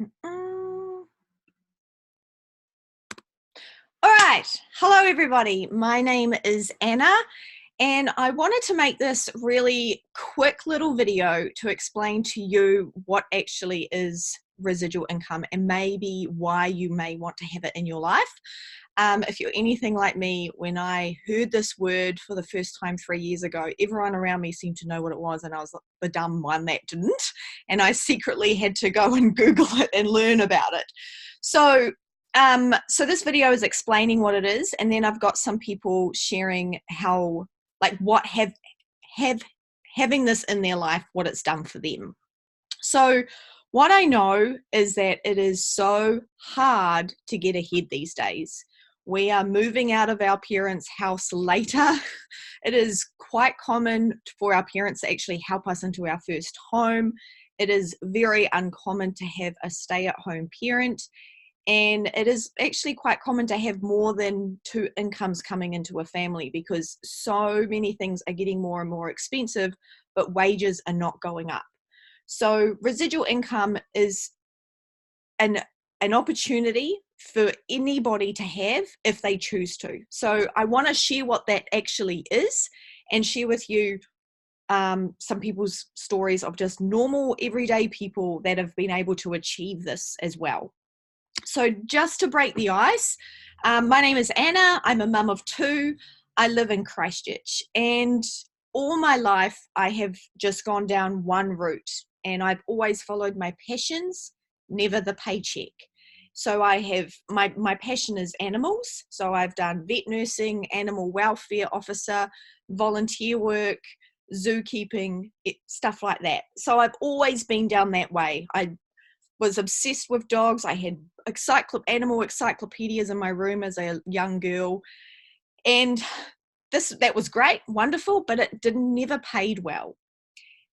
All right. Hello, everybody. My name is Anna, and I wanted to make this really quick little video to explain to you what actually is residual income and maybe why you may want to have it in your life. If you're anything like me, when I heard this word for the first time 3 years ago, everyone around me seemed to know what it was, and I was the dumb one that didn't. And I secretly had to go and Google it and learn about it. So this video is explaining what it is, and then I've got some people sharing how, what having this in their life, what it's done for them. So what I know is that it is so hard to get ahead these days. We are moving out of our parents' house later. It is quite common for our parents to actually help us into our first home. It is very uncommon to have a stay-at-home parent. And it is actually quite common to have more than two incomes coming into a family because so many things are getting more and more expensive, but wages are not going up. So residual income is an opportunity for anybody to have if they choose to. So I want to share what that actually is and share with you some people's stories of just normal everyday people that have been able to achieve this as well. So just to break the ice, my name is Anna. I'm a mum of two. I live in Christchurch, and all my life I have just gone down one route, and I've always followed my passions, never the paycheck. So I have my passion is animals. So I've done vet nursing, animal welfare officer, volunteer work, zookeeping, stuff like that. So I've always been down that way. I was obsessed with dogs. I had animal encyclopedias in my room as a young girl, and that was great, wonderful, but it never paid well.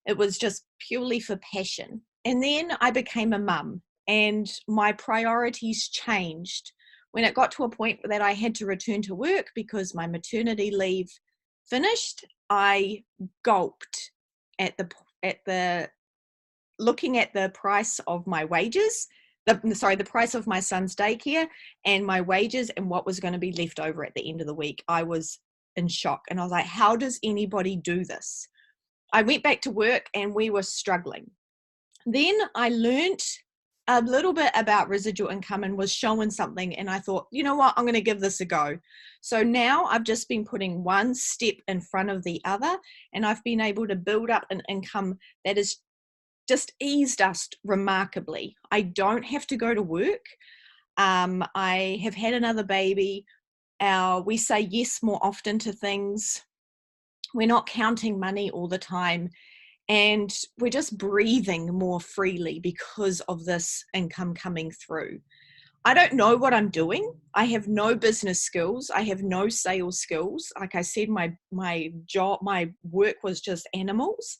It was just purely for passion. And then I became a mum, and my priorities changed when it got to a point that I had to return to work because my maternity leave finished. I gulped at the looking at the price of my wages, the price of my son's daycare and my wages and what was going to be left over at the end of the week. I was in shock, and I was like, how does anybody do this? I went back to work and we were struggling. Then I learned a little bit about residual income and was shown something, and I thought, you know what, I'm going to give this a go. So now I've just been putting one step in front of the other, and I've been able to build up an income that is just eased us remarkably. I don't have to go to work. I have had another baby. We say yes more often to things. We're not counting money all the time. And we're just breathing more freely because of this income coming through. I don't know what I'm doing. I have no business skills. I have no sales skills. Like I said, my work was just animals.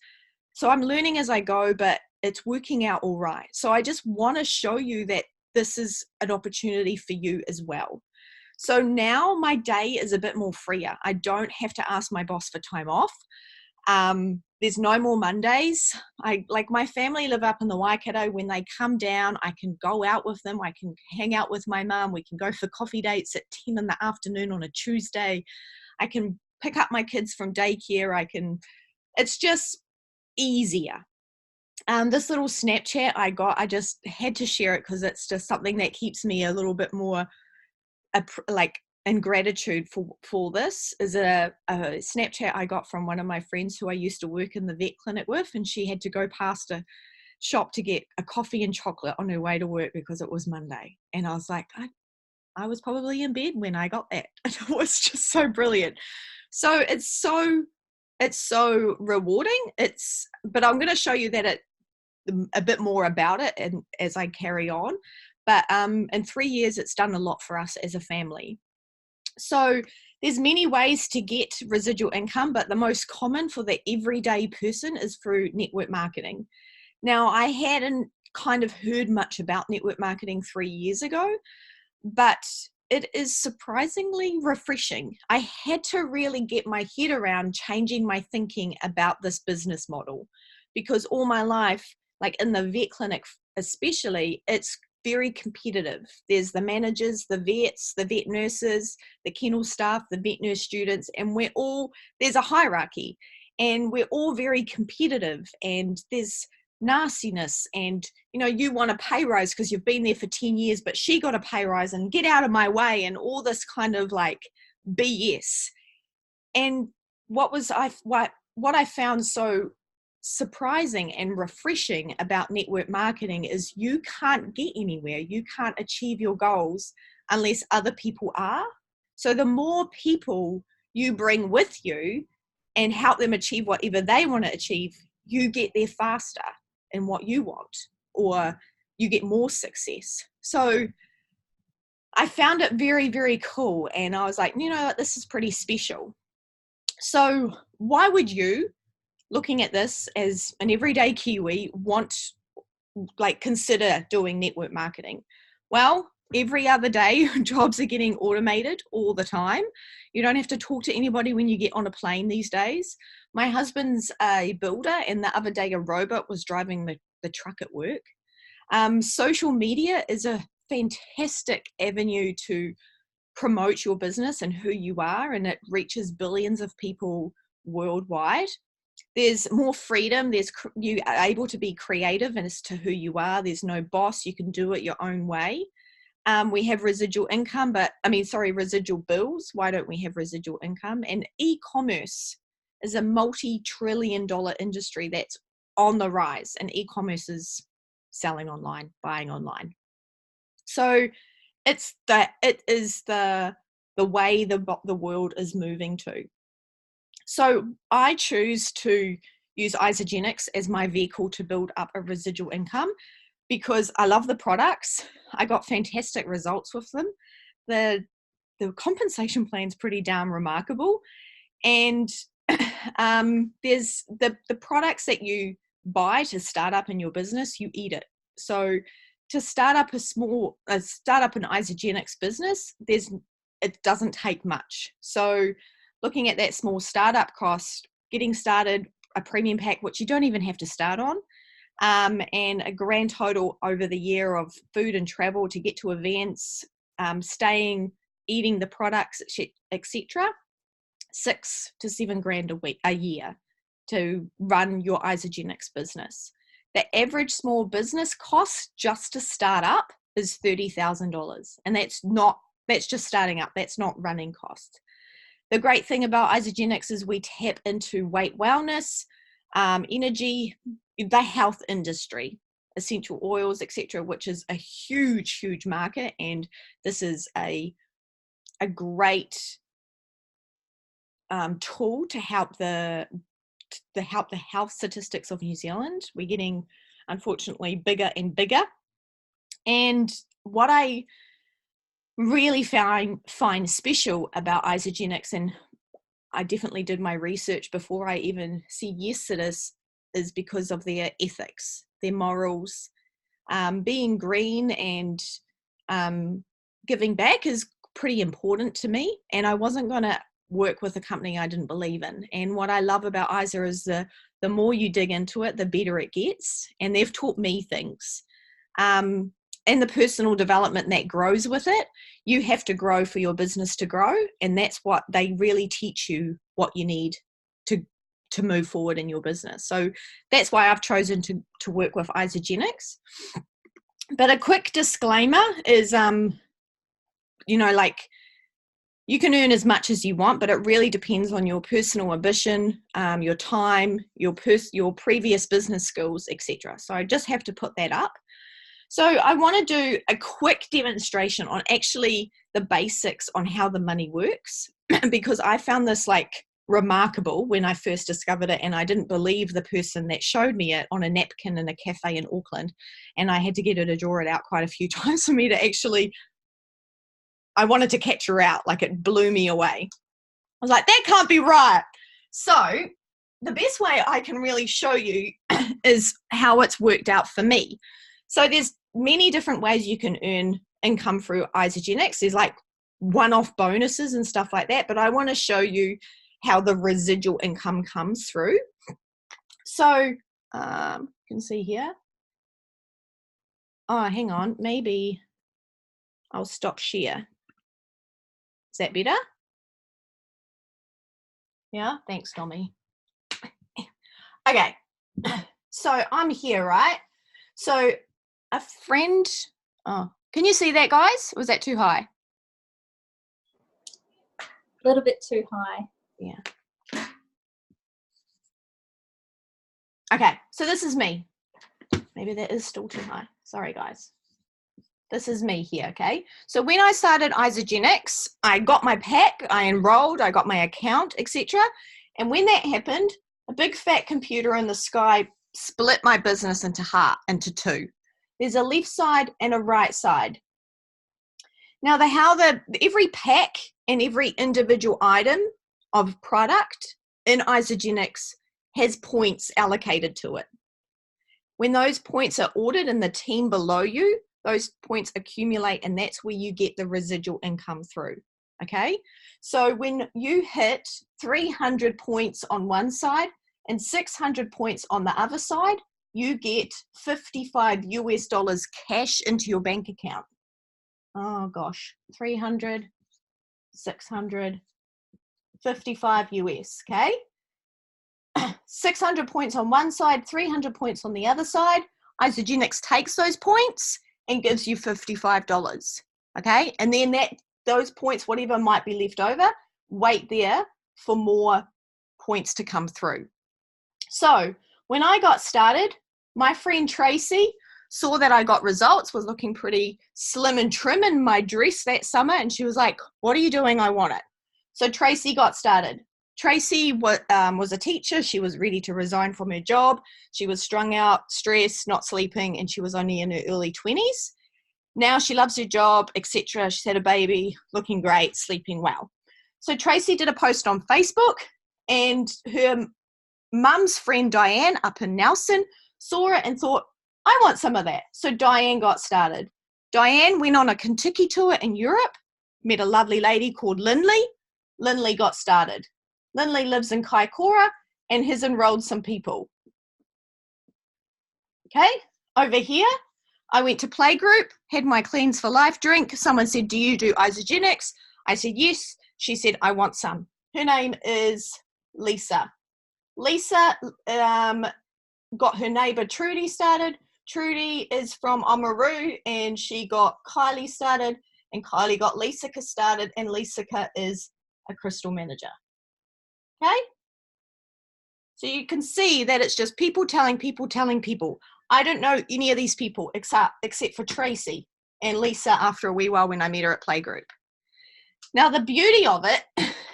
So I'm learning as I go, but it's working out all right. So I just want to show you that this is an opportunity for you as well. So now my day is a bit more freer. I don't have to ask my boss for time off. There's no more Mondays. My family live up in the Waikato. When they come down, I can go out with them. I can hang out with my mum. We can go for coffee dates at 10 in the afternoon on a Tuesday. I can pick up my kids from daycare. It's just easier. This little Snapchat I got, I just had to share it because it's just something that keeps me a little bit more in gratitude for this. Is a Snapchat I got from one of my friends who I used to work in the vet clinic with, and she had to go past a shop to get a coffee and chocolate on her way to work because it was Monday. And I was like, I was probably in bed when I got that. It was just so brilliant. So it's so rewarding. But I'm going to show you that a bit more about it and as I carry on. But in 3 years, it's done a lot for us as a family. So there's many ways to get residual income, but the most common for the everyday person is through network marketing. Now, I hadn't kind of heard much about network marketing 3 years ago, but it is surprisingly refreshing. I had to really get my head around changing my thinking about this business model because all my life, like in the vet clinic especially, it's very competitive. There's the managers, the vets, the vet nurses, the kennel staff, the vet nurse students, and there's a hierarchy, and we're all very competitive, and there's nastiness, and you want a pay rise because you've been there for 10 years, but she got a pay rise, and get out of my way, and all this kind of like BS. And what I found so surprising and refreshing about network marketing is you can't get anywhere. You can't achieve your goals unless other people are. So the more people you bring with you and help them achieve whatever they want to achieve, you get there faster in what you want, or you get more success. So I found it very, very cool. And I was like, this is pretty special. So why would you, looking at this as an everyday Kiwi, consider doing network marketing? Well, every other day, jobs are getting automated all the time. You don't have to talk to anybody when you get on a plane these days. My husband's a builder, and the other day a robot was driving the truck at work. Social media is a fantastic avenue to promote your business and who you are, and it reaches billions of people worldwide. There's more freedom. You are able to be creative as to who you are. There's no boss. You can do it your own way. We have residual income, residual bills. Why don't we have residual income? And e-commerce is a multi-trillion-dollar industry that's on the rise, and e-commerce is selling online, buying online. So it is the way the world is moving to. So I choose to use Isagenix as my vehicle to build up a residual income because I love the products. I got fantastic results with them. The compensation plan is pretty damn remarkable. And there's the products that you buy to start up in your business, you eat it. So to start up an Isagenix business, it doesn't take much. So looking at that small startup cost, getting started, a premium pack, which you don't even have to start on, and a grand total over the year of food and travel to get to events, staying, eating the products, etc. 6 to 7 grand a year to run your Isagenix business. The average small business cost just to start up is $30,000, and that's just starting up. That's not running costs. The great thing about Isagenix is we tap into weight wellness, energy, the health industry, essential oils, etc., which is a huge, huge market. And this is a great tool to help the health statistics of New Zealand. We're getting, unfortunately, bigger and bigger. And what I really find special about Isagenix, and I definitely did my research before I even said yes to this, is because of their ethics, their morals. Being green and giving back is pretty important to me, and I wasn't going to work with a company I didn't believe in. And what I love about Isa is the more you dig into it, the better it gets. And they've taught me things. And the personal development that grows with it. You have to grow for your business to grow. And that's what they really teach you, what you need to move forward in your business. So that's why I've chosen to work with Isagenix. But a quick disclaimer is, you can earn as much as you want, but it really depends on your personal ambition, your time, your previous business skills, etc. So I just have to put that up. So I want to do a quick demonstration on actually the basics on how the money works, because I found this remarkable when I first discovered it, and I didn't believe the person that showed me it on a napkin in a cafe in Auckland, and I had to get her to draw it out quite a few times for me to actually, I wanted to catch her out. It blew me away. I was like, that can't be right. So the best way I can really show you is how it's worked out for me. So there's many different ways you can earn income through Isagenix. There's one-off bonuses and stuff like that, but I want to show you how the residual income comes through. So you can see here. Oh, hang on. Maybe I'll stop share. Is that better? Yeah, thanks, Tommy. Okay, so I'm here, right? So a friend, oh, can you see that, guys? Was that too high? A little bit too high. Yeah. Okay, so this is me. Maybe that is still too high. Sorry, guys. This is me here, okay? So when I started Isogenics, I got my pack, I enrolled, I got my account, etc. And when that happened, a big fat computer in the sky split my business into two. There's a left side and a right side. Now, every pack and every individual item of product in Isogenics has points allocated to it. When those points are ordered in the team below you, those points accumulate, and that's where you get the residual income through, okay? So when you hit 300 points on one side and 600 points on the other side, you get $55 cash into your bank account. Oh gosh, 300, 600, 55 US, okay? 600 points on one side, 300 points on the other side. Isogenics takes those points and gives you $55, okay? And then those points, whatever might be left over, wait there for more points to come through. So when I got started, my friend Tracy saw that I got results, was looking pretty slim and trim in my dress that summer, and she was like, what are you doing? I want it. So Tracy got started. Tracy was a teacher. She was ready to resign from her job. She was strung out, stressed, not sleeping, and she was only in her early 20s. Now she loves her job, etc. She's had a baby, looking great, sleeping well. So Tracy did a post on Facebook, and her mum's friend Diane up in Nelson saw it and thought, I want some of that. So Diane got started. Diane went on a Kentucky tour in Europe, met a lovely lady called Lindley. Lindley got started. Lindley lives in Kaikoura and has enrolled some people. Okay, over here, I went to playgroup, had my Cleanse for Life drink. Someone said, do you do Isogenics? I said, yes. She said, I want some. Her name is Lisa. Lisa got her neighbor Trudy started. Trudy is from Oamaru, and she got Kylie started, and Kylie got Lisa started, and Lisa is a crystal manager. Okay? So you can see that it's just people telling people telling people. I don't know any of these people except for Tracy and Lisa after a wee while when I met her at playgroup. Now the beauty of it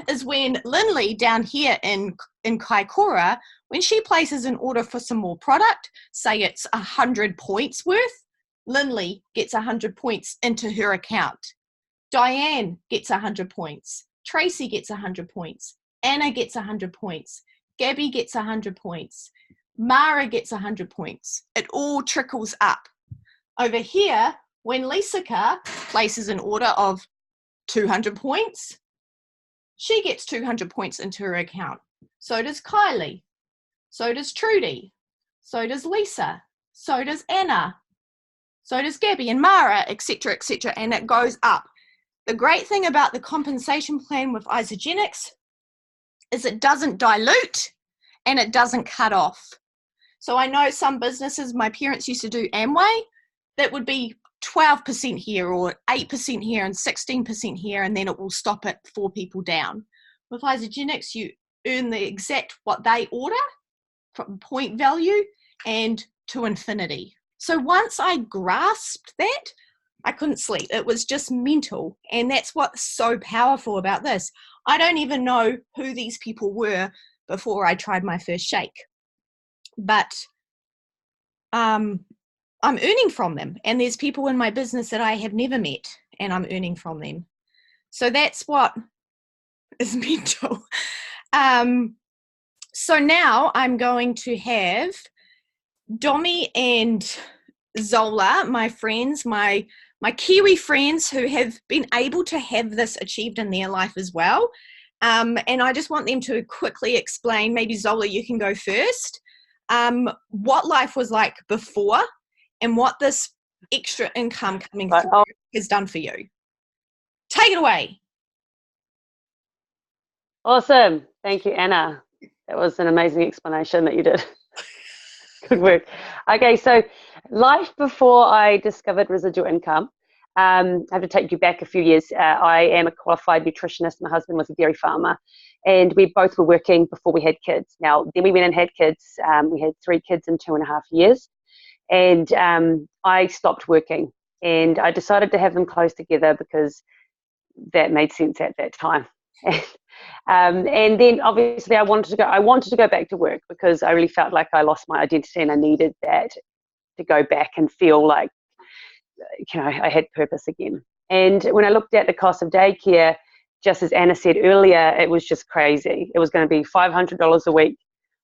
is when Lindley down here in Kaikoura, when she places an order for some more product, say it's 100 points worth, Lindley gets 100 points into her account. Diane gets 100 points. Tracy gets 100 points. Anna gets 100 points. Gabby gets 100 points. Mara gets 100 points. It all trickles up. Over here, when Lisa places an order of 200 points, she gets 200 points into her account. So does Kylie. So does Trudy. So does Lisa. So does Anna. So does Gabby and Mara, etc., etc., and it goes up. The great thing about the compensation plan with Isogenics is it doesn't dilute and it doesn't cut off. So I know some businesses, my parents used to do Amway, that would be 12% here or 8% here and 16% here, and then it will stop at 4 people down. With Isogenics, you earn the exact what they order from point value and to infinity. So once I grasped that, I couldn't sleep. It was just mental. And that's what's so powerful about this. I don't even know who these people were before I tried my first shake. But I'm earning from them. And there's people in my business that I have never met, and I'm earning from them. So that's what is mental. So now I'm going to have Domi and Zola, my friends, my Kiwi friends who have been able to have this achieved in their life as well. And I just want them to quickly explain, maybe Zola, you can go first, what life was like before and what this extra income coming Right. through has done for you. Take it away. Awesome. Thank you, Anna. That was an amazing explanation that you did. Good work. Okay, so life before I discovered residual income. I have to take you back a few years. I am a qualified nutritionist. My husband was a dairy farmer, and we both were working before we had kids. Now, then we went and had kids. We had 3 kids in 2.5 years, and I stopped working, and I decided to have them close together because that made sense at that time. And then obviously I wanted to go back to work because I really felt like I lost my identity and I needed that to go back and feel like, I had purpose again. And when I looked at the cost of daycare, just as Anna said earlier, it was just crazy. It was going to be $500 a week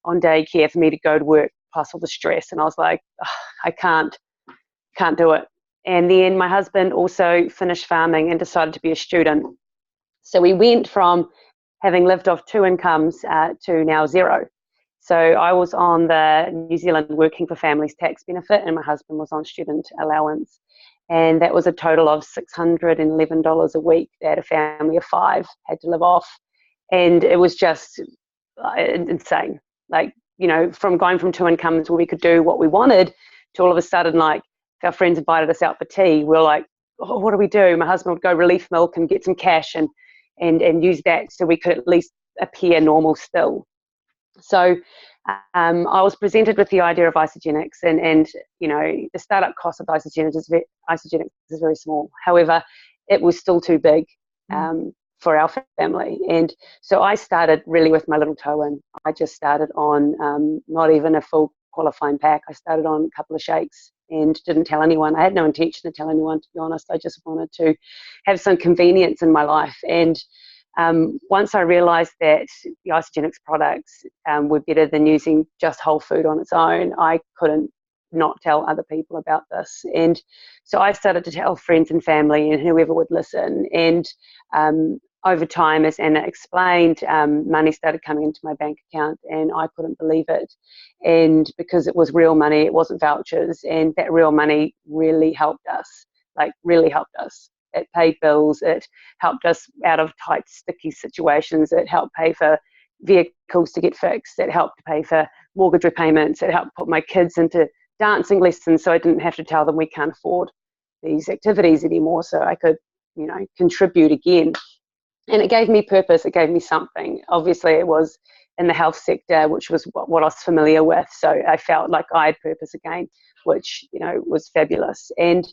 on daycare for me to go to work, plus all the stress. And I was like, oh, I can't do it. And then my husband also finished farming and decided to be a student. So we went from having lived off 2 incomes to now 0. So I was on the New Zealand Working for Families tax benefit, and my husband was on student allowance. And that was a total of $611 a week that a family of 5 had to live off. And it was just insane. Like, from going from 2 incomes where we could do what we wanted to all of a sudden, like, if our friends invited us out for tea, we're like, oh, what do we do? My husband would go relief milk and get some cash and use that so we could at least appear normal still. So I was presented with the idea of isogenics, and the startup cost of isogenics is very small. However, it was still too big for our family, and so I started really with my little toe in. I just started on not even a full qualifying pack. I started on a couple of shakes and didn't tell anyone. I had no intention to tell anyone, to be honest. I just wanted to have some convenience in my life. And once I realized that the isogenics products were better than using just whole food on its own, I couldn't not tell other people about this. And so I started to tell friends and family and whoever would listen. And over time, as Anna explained, money started coming into my bank account, and I couldn't believe it. And because it was real money, it wasn't vouchers, and that real money really helped us, really helped us. It paid bills, it helped us out of tight, sticky situations, it helped pay for vehicles to get fixed, it helped pay for mortgage repayments, it helped put my kids into dancing lessons so I didn't have to tell them we can't afford these activities anymore, so I could, contribute again. And it gave me purpose, it gave me something. Obviously it was in the health sector, which was what I was familiar with, so I felt like I had purpose again, which was fabulous. And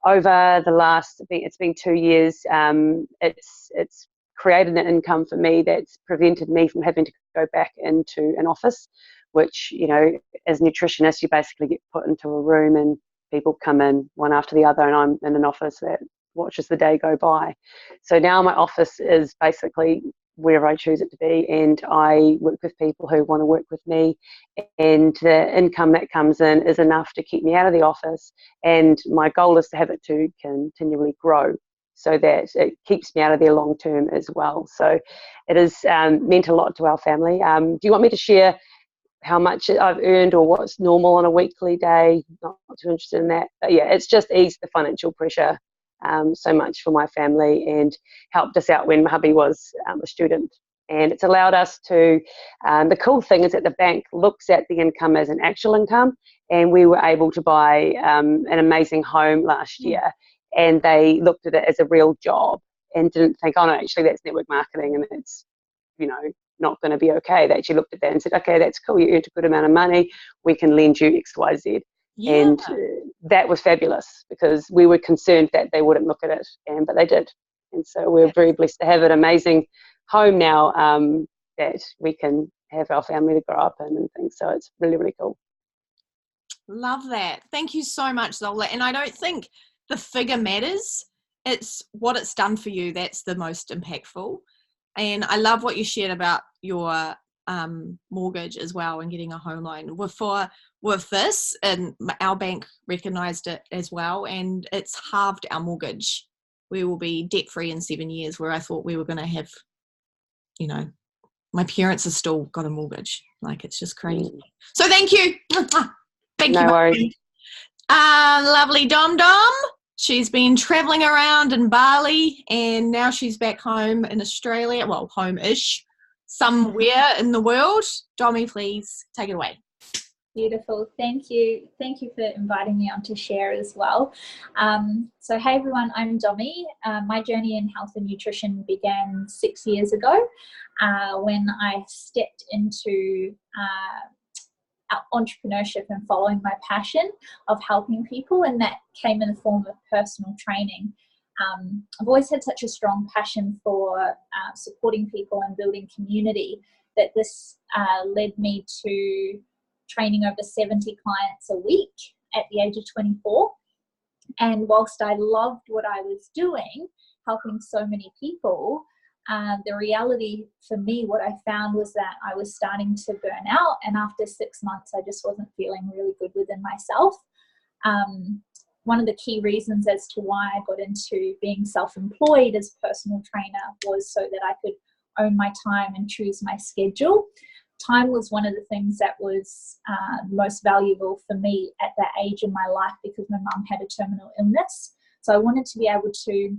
over the last, it's been 2 years, it's created an income for me that's prevented me from having to go back into an office, which, as a nutritionist, you basically get put into a room and people come in one after the other, and I'm in an office that watches the day go by. So now my office is basically wherever I choose it to be, and I work with people who want to work with me, and the income that comes in is enough to keep me out of the office, and my goal is to have it to continually grow so that it keeps me out of there long term as well. So it has meant a lot to our family. Do you want me to share how much I've earned or what's normal on a weekly day? Not too interested in that, but yeah, it's just eased the financial pressure so much for my family and helped us out when my hubby was a student. And it's allowed us to, the cool thing is that the bank looks at the income as an actual income, and we were able to buy an amazing home last year, and they looked at it as a real job and didn't think, oh no, actually that's network marketing and it's, not going to be okay. They actually looked at that and said, okay, that's cool, you earned a good amount of money, we can lend you X, Y, Z. Yeah. And that was fabulous because we were concerned that they wouldn't look at it, but they did. And so we're very blessed to have an amazing home now that we can have our family to grow up in and things. So it's really, really cool. Love that. Thank you so much, Zola. And I don't think the figure matters. It's what it's done for you that's the most impactful. And I love what you shared about your mortgage as well and getting a home loan. With this, and our bank recognised it as well, and it's halved our mortgage. We will be debt free in 7 years, where I thought we were going to have, my parents have still got a mortgage. Like, it's just crazy. So thank you. Thank you. No worries. Lovely Dom Dom. She's been traveling around in Bali and now she's back home in Australia. Well, home-ish, somewhere in the world. Dommy, please take it away. Beautiful. Thank you. Thank you for inviting me on to share as well. So, hey everyone, I'm Dommy. My journey in health and nutrition began 6 years ago when I stepped into entrepreneurship and following my passion of helping people, and that came in the form of personal training. I've always had such a strong passion for supporting people and building community that this led me to training over 70 clients a week at the age of 24. And whilst I loved what I was doing, helping so many people, the reality for me, what I found was that I was starting to burn out. And after 6 months, I just wasn't feeling really good within myself. One of the key reasons as to why I got into being self-employed as a personal trainer was so that I could own my time and choose my schedule. Time was one of the things that was most valuable for me at that age in my life because my mum had a terminal illness. So I wanted to be able to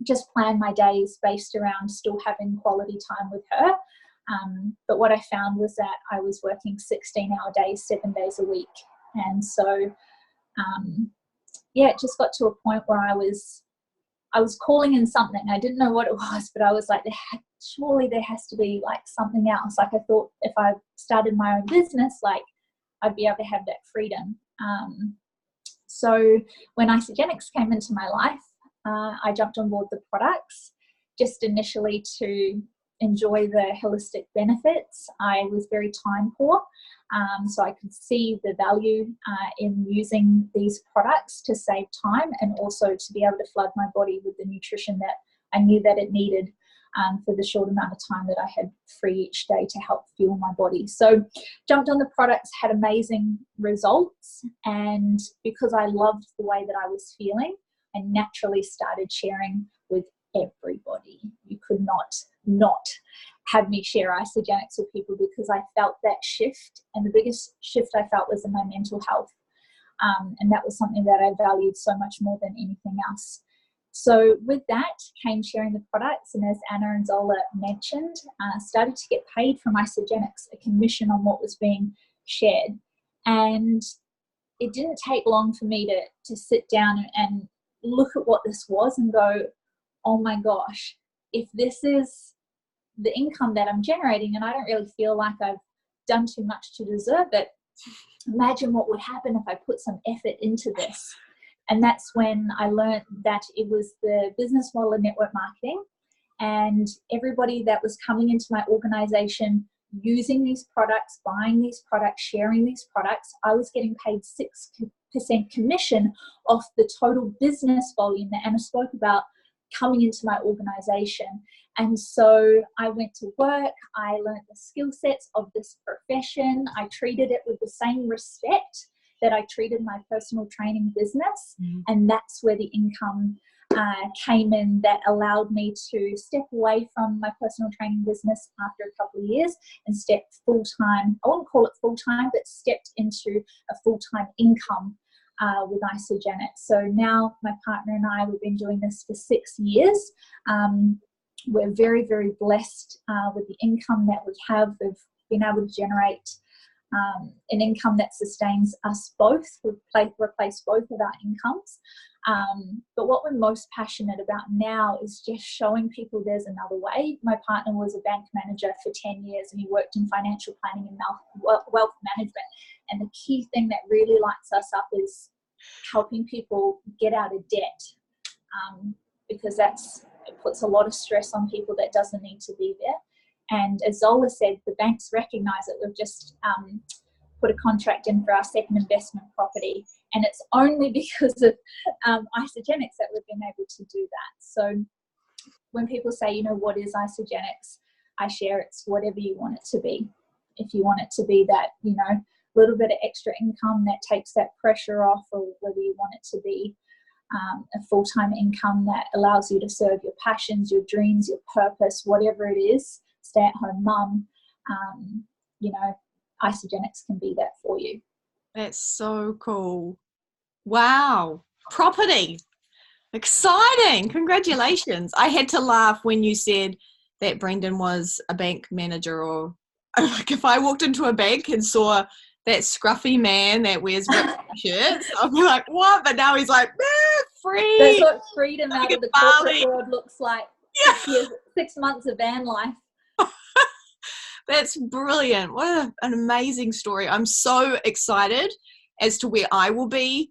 just plan my days based around still having quality time with her. But what I found was that I was working 16-hour days, 7 days a week. And so, it just got to a point where I was calling in something. I didn't know what it was, but I was like, surely there has to be like something else. Like I thought if I started my own business, like I'd be able to have that freedom. So when Isogenics came into my life, I jumped on board the products just initially to enjoy the holistic benefits. I was very time poor, so I could see the value in using these products to save time and also to be able to flood my body with the nutrition that I knew that it needed for the short amount of time that I had free each day to help fuel my body. So jumped on the products, had amazing results, and because I loved the way that I was feeling, I naturally started sharing with everybody. You could not have me share Isogenics with people because I felt that shift, and the biggest shift I felt was in my mental health, and that was something that I valued so much more than anything else. So with that came sharing the products, and as Anna and Zola mentioned, started to get paid from Isogenics, a commission on what was being shared. And it didn't take long for me to sit down and look at what this was and go, oh my gosh, if this is the income that I'm generating and I don't really feel like I've done too much to deserve it, imagine what would happen if I put some effort into this. And that's when I learned that it was the business model of network marketing, and everybody that was coming into my organization using these products, buying these products, sharing these products, I was getting paid 6% commission off the total business volume that Anna spoke about coming into my organization. And so I went to work, I learned the skill sets of this profession, I treated it with the same respect that I treated my personal training business. And that's where the income came in that allowed me to step away from my personal training business after a couple of years and step full-time, I wouldn't call it full-time, but stepped into a full-time income with Isogenics. So now my partner and I, we've been doing this for 6 years. We're very, very blessed with the income that we have. We've been able to generate an income that sustains us both. We've replaced both of our incomes. But what we're most passionate about now is just showing people there's another way. My partner was a bank manager for 10 years and he worked in financial planning and wealth management. And the key thing that really lights us up is helping people get out of debt, because it puts a lot of stress on people that doesn't need to be there. And as Zola said, the banks recognise it. We've just put a contract in for our second investment property, and it's only because of Isogenics that we've been able to do that. So when people say, what is Isogenics, I share it's whatever you want it to be. If you want it to be that, little bit of extra income that takes that pressure off, or whether you want it to be a full-time income that allows you to serve your passions, your dreams, your purpose, whatever it is, stay-at-home mum, Isogenics can be that for you. That's so cool. Wow. Property. Exciting. Congratulations. I had to laugh when you said that Brendan was a bank manager, or like if I walked into a bank and saw that scruffy man that wears ripped shirts, I'd be like, what? But now he's like, free. That's what freedom out of the corporate Bali. world looks like. Yeah. 6 months of van life. That's brilliant. What an amazing story. I'm so excited as to where I will be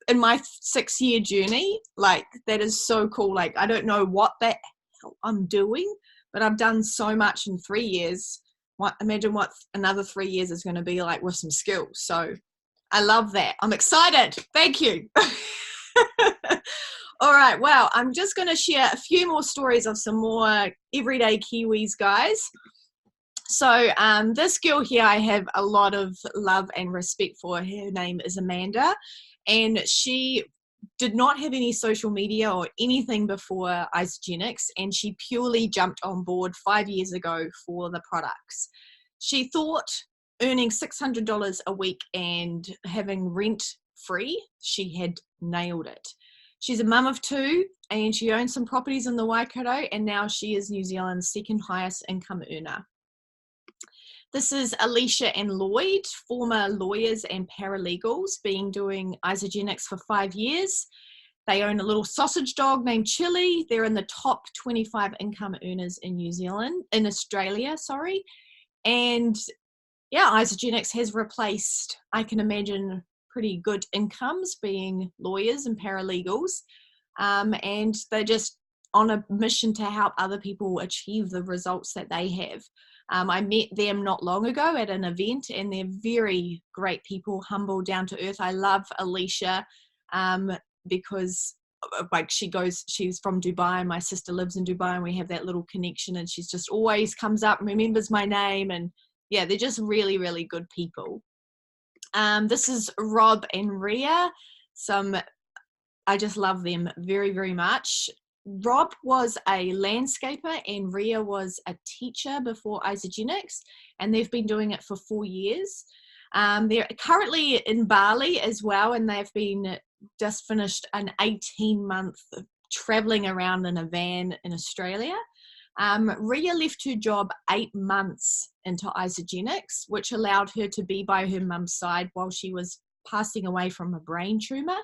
in my 6-year journey. Like, that is so cool. Like, I don't know what the hell I'm doing, but I've done so much in 3 years. Imagine what another 3 years is going to be like with some skills. So I love that. I'm excited. Thank you. All right. Well, I'm just going to share a few more stories of some more everyday Kiwis, guys. So this girl here, I have a lot of love and respect for. Her name is Amanda, and she did not have any social media or anything before Isogenics, and she purely jumped on board 5 years ago for the products. She thought earning $600 a week and having rent free, she had nailed it. She's a mum of 2, and she owns some properties in the Waikato, and now she is New Zealand's second highest income earner. This is Alicia and Lloyd, former lawyers and paralegals, doing Isogenics for 5 years. They own a little sausage dog named Chili. They're in the top 25 income earners in Australia. And yeah, Isogenics has replaced, I can imagine, pretty good incomes being lawyers and paralegals. And they're just on a mission to help other people achieve the results that they have. I met them not long ago at an event, and they're very great people, humble, down to earth. I love Alicia because like she's from Dubai, and my sister lives in Dubai, and we have that little connection, and she's just always comes up and remembers my name. And yeah, they're just really, really good people. This is Rob and Ria. I just love them very, very much. Rob was a landscaper and Ria was a teacher before Isogenics, and they've been doing it for 4 years. They're currently in Bali as well, and they've been just finished an 18-month traveling around in a van in Australia. Ria left her job 8 months into Isogenics, which allowed her to be by her mum's side while she was passing away from a brain tumor.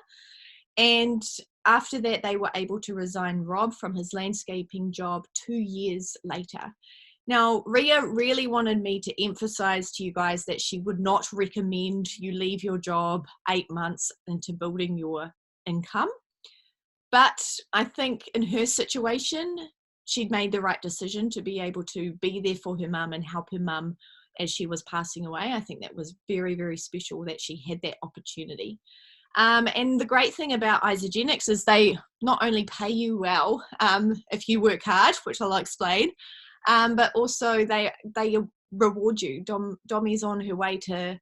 And after that, they were able to resign Rob from his landscaping job 2 years later. Now, Ria really wanted me to emphasize to you guys that she would not recommend you leave your job 8 months into building your income. But I think in her situation, she'd made the right decision to be able to be there for her mum and help her mum as she was passing away. I think that was very, very special that she had that opportunity. And the great thing about Isogenics is they not only pay you well if you work hard, which I'll explain, but also they reward you. Domi's on her way to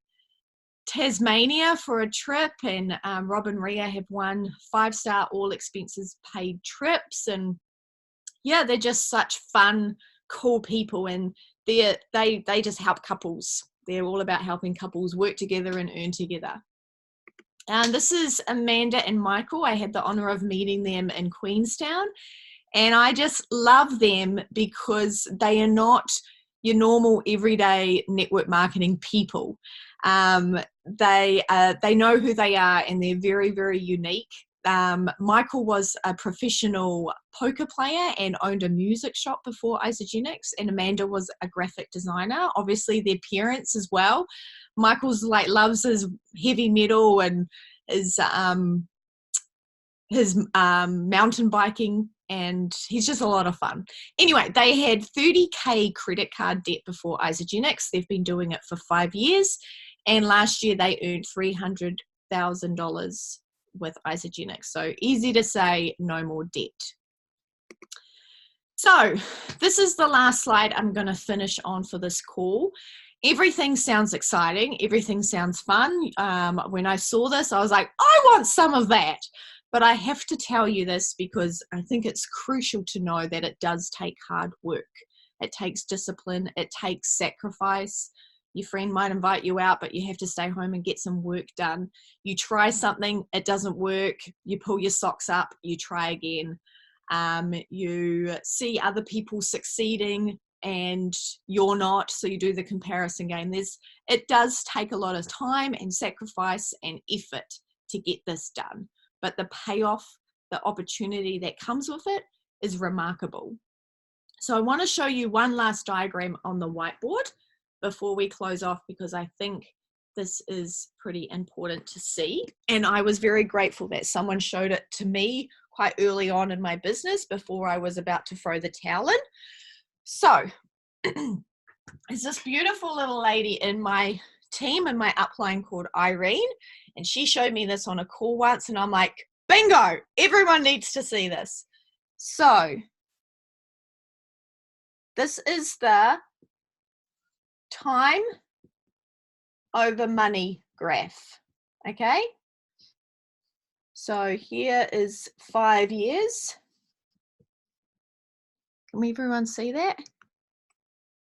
Tasmania for a trip, and Rob and Ria have won 5-star all expenses paid trips. And yeah, they're just such fun, cool people, and they just help couples. They're all about helping couples work together and earn together. And this is Amanda and Michael. I had the honor of meeting them in Queenstown, and I just love them because they are not your normal everyday network marketing people. They know who they are, and they're very, very unique. Michael was a professional poker player and owned a music shop before Isogenics, and Amanda was a graphic designer. Obviously, their parents as well. Michael's loves his heavy metal and his mountain biking, and he's just a lot of fun. Anyway, they had 30K credit card debt before Isogenics. They've been doing it for 5 years, and last year they earned $300,000 with Isogenics. So easy to say, no more debt. So this is the last slide I'm going to finish on for this call. Everything sounds exciting. Everything sounds fun. When I saw this, I was like, I want some of that. But I have to tell you this because I think it's crucial to know that it does take hard work. It takes discipline. It takes sacrifice. Your friend might invite you out, but you have to stay home and get some work done. You try something, it doesn't work. You pull your socks up, you try again. You see other people succeeding and you're not, so you do the comparison game. It does take a lot of time and sacrifice and effort to get this done, but the payoff, the opportunity that comes with it is remarkable. So I want to show you one last diagram on the whiteboard before we close off, because I think this is pretty important to see. And I was very grateful that someone showed it to me quite early on in my business before I was about to throw the towel in. So there's this beautiful little lady in my team, in my upline, called Irene, and she showed me this on a call once, and I'm like, bingo, everyone needs to see this. So this is the time over money graph. Okay, so here is 5 years. Can everyone see that?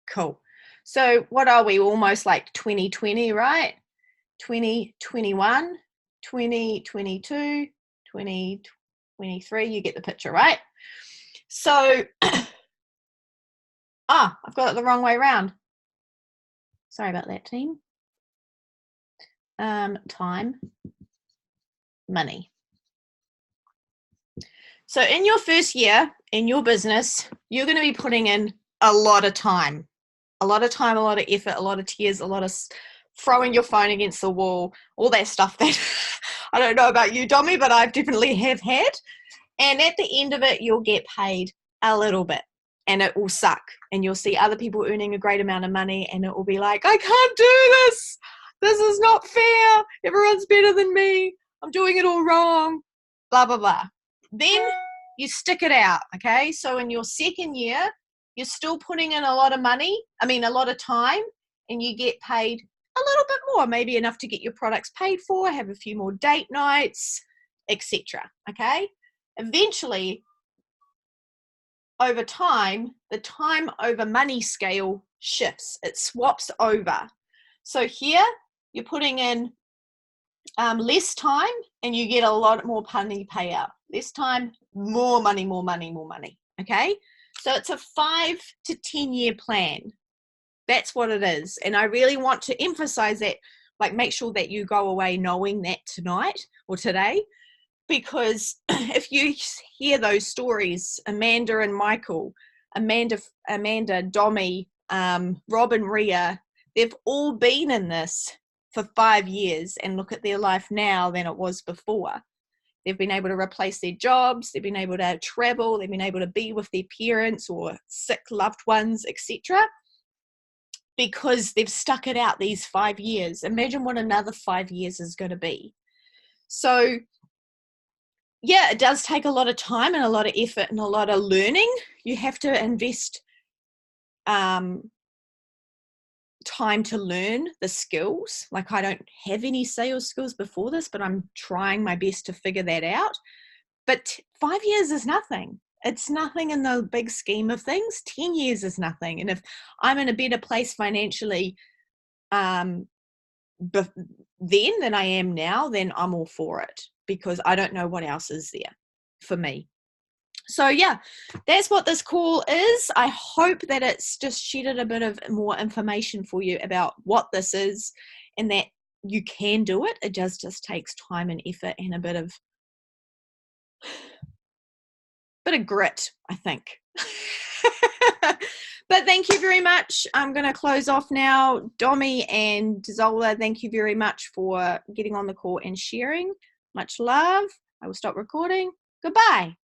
Cool. So what are we? Almost like 2020, right? 2021, 2022, 2023. You get the picture, right? So I've got it the wrong way around. Sorry about that, team. Time, money. So in your first year in your business, you're going to be putting in a lot of time, a lot of effort, a lot of tears, a lot of throwing your phone against the wall, all that stuff that I don't know about you, Dommy, but I definitely have had. And at the end of it, you'll get paid a little bit, and it will suck. And you'll see other people earning a great amount of money, and it will be like, I can't do this. This is not fair. Everyone's better than me. I'm doing it all wrong. Blah, blah, blah. Then you stick it out, okay? So in your second year, you're still putting in a lot of a lot of time, and you get paid a little bit more, maybe enough to get your products paid for, have a few more date nights, etc. Okay? Eventually, over time, the time over money scale shifts. It swaps over. So here, you're putting in less time, and you get a lot more money payout. Less time, more money, more money, more money. Okay? So it's a 5 to 10 year plan. That's what it is. And I really want to emphasize that, like, make sure that you go away knowing that tonight or today, because if you hear those stories, Amanda and Michael, Amanda, Dommy, Rob and Rhea, they've all been in this for 5 years, and look at their life now than it was before. They've been able to replace their jobs, they've been able to travel, they've been able to be with their parents or sick loved ones, etc., because they've stuck it out these 5 years. Imagine what another 5 years is going to be. So yeah, it does take a lot of time and a lot of effort and a lot of learning. You have to invest time to learn the skills. Like, I don't have any sales skills before this, but I'm trying my best to figure that out. But 5 years is nothing. It's nothing in the big scheme of things. 10 years is nothing. And if I'm in a better place financially then than I am now, then I'm all for it, because I don't know what else is there for me. So yeah, that's what this call is. I hope that it's just shedded a bit of more information for you about what this is, and that you can do it. It just takes time and effort and a bit of grit, I think. But thank you very much. I'm going to close off now. Dommy and Zola, thank you very much for getting on the call and sharing. Much love. I will stop recording. Goodbye.